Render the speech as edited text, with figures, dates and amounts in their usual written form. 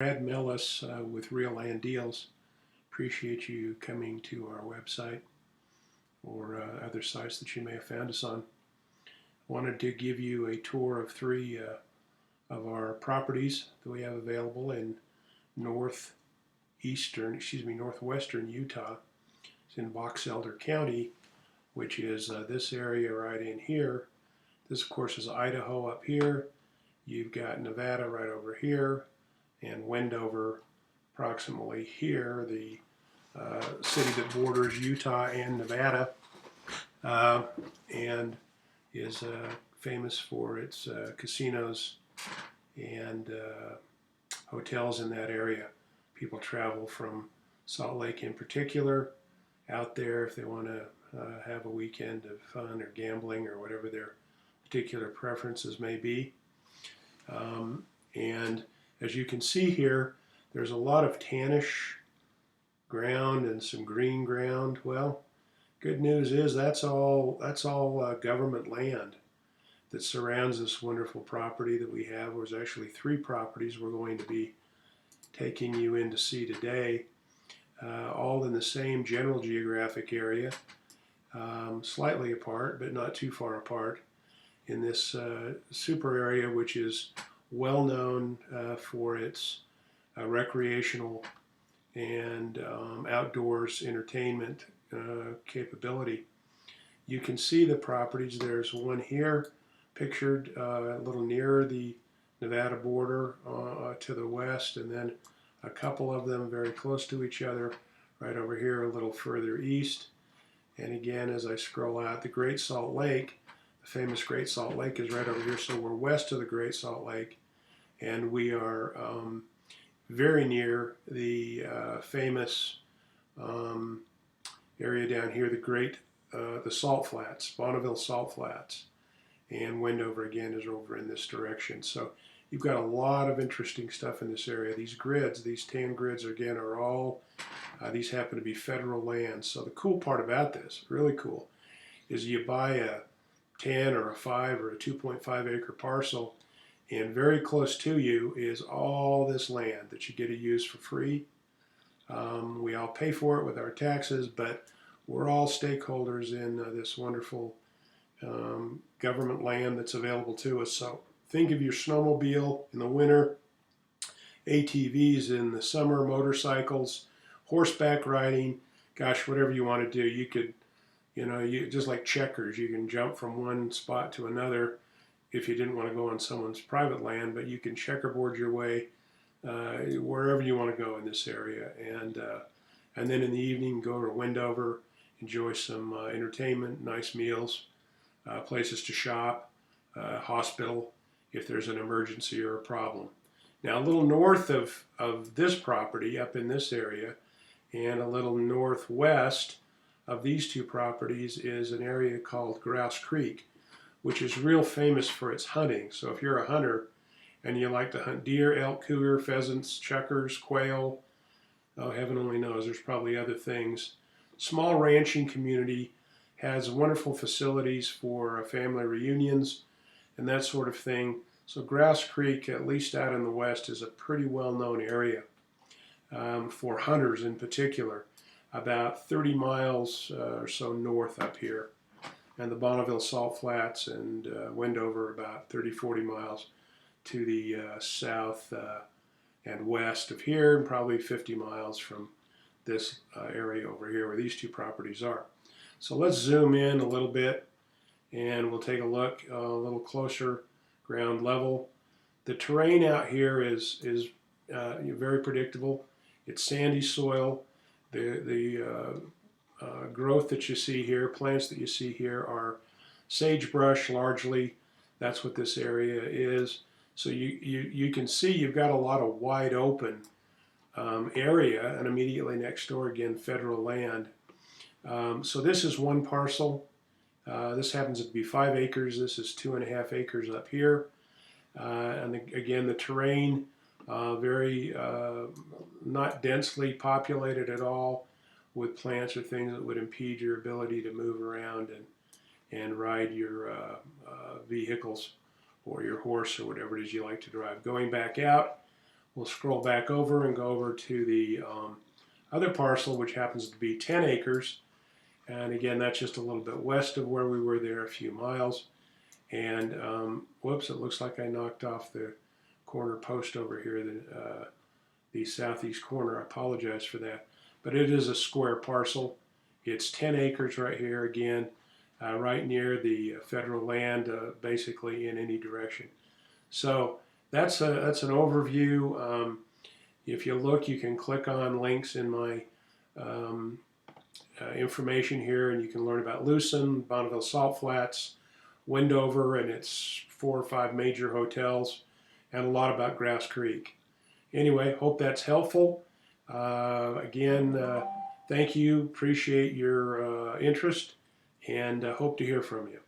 Brad Millis with Real Land Deals. Appreciate you coming to our website or other sites that you may have found us on. Wanted to give you a tour of three of our properties that we have available in northwestern Utah. It's in Box Elder County, which is this area right in here. This, of course, is Idaho up here. You've got Nevada right over here, and Wendover approximately here, the city that borders Utah and Nevada, and is famous for its casinos and hotels in that area. People travel from Salt Lake in particular out there if they want to have a weekend of fun or gambling or whatever their particular preferences may be. And as you can see here, there's a lot of tannish ground and some green ground. Well, good news is that's all government land that surrounds this wonderful property that we have. There's actually three properties we're going to be taking you in to see today, all in the same general geographic area, slightly apart, but not too far apart, in this super area, which is well known for its recreational and outdoors entertainment capability. You can see the properties. There's one here pictured a little nearer the Nevada border to the west, and then a couple of them very close to each other right over here a little further east. And again, as I scroll out, the Great Salt Lake, the famous Great Salt Lake, is right over here. So we're west of the Great Salt Lake, and we are very near the famous area down here, the Salt Flats, Bonneville Salt Flats, and Wendover again is over in this direction. So you've got a lot of interesting stuff in this area. These grids, these tan grids again, are all, these happen to be federal lands. So the cool part about this, really cool, is you buy a 10 or a 5 or a 2.5 acre parcel, and very close to you is all this land that you get to use for free. We all pay for it with our taxes, but we're all stakeholders in this wonderful government land that's available to us. So think of your snowmobile in the winter, ATVs in the summer, motorcycles, horseback riding, gosh, whatever you want to do. You could, you just like checkers, you can jump from one spot to another if you didn't want to go on someone's private land, but you can checkerboard your way wherever you want to go in this area. And then in the evening, go to Wendover, enjoy some entertainment, nice meals, places to shop, hospital if there's an emergency or a problem. Now, a little north of this property, up in this area, and a little northwest of these two properties is an area called Grouse Creek, which is real famous for its hunting. So if you're a hunter and you like to hunt deer, elk, cougar, pheasants, chukars, quail, oh, heaven only knows, there's probably other things. Small ranching community, has wonderful facilities for family reunions and that sort of thing. So Grouse Creek, at least out in the west, is a pretty well-known area for hunters in particular, about 30 miles or so north up here. And the Bonneville Salt Flats and Wendover about 30, 40 miles to the south and west of here, and probably 50 miles from this area over here where these two properties are. So let's zoom in a little bit and we'll take a look a little closer, ground level. The terrain out here is very predictable. It's sandy soil. The growth that you see here, plants that you see here, are sagebrush largely. That's what this area is. So you can see you've got a lot of wide open area, and immediately next door again federal land. So this is one parcel. This happens to be 5 acres. This is 2.5 acres up here. And again, the terrain, very not densely populated at all with plants or things that would impede your ability to move around and ride your vehicles or your horse or whatever it is you like to drive. Going back out, We'll scroll back over and go over to the other parcel, which happens to be 10 acres. And again, that's just a little bit west of where we were there, a few miles. And whoops, it looks like I knocked off the corner post over here, the southeast corner. I apologize for that. But it is a square parcel. It's 10 acres right here again, right near the federal land, basically in any direction. So that's an overview. If you look, you can click on links in my information here, and you can learn about Lucin, Bonneville Salt Flats, Wendover, and its 4 or 5 major hotels, and a lot about Grass Creek. Anyway, hope that's helpful. Again, thank you. Appreciate your interest, and hope to hear from you.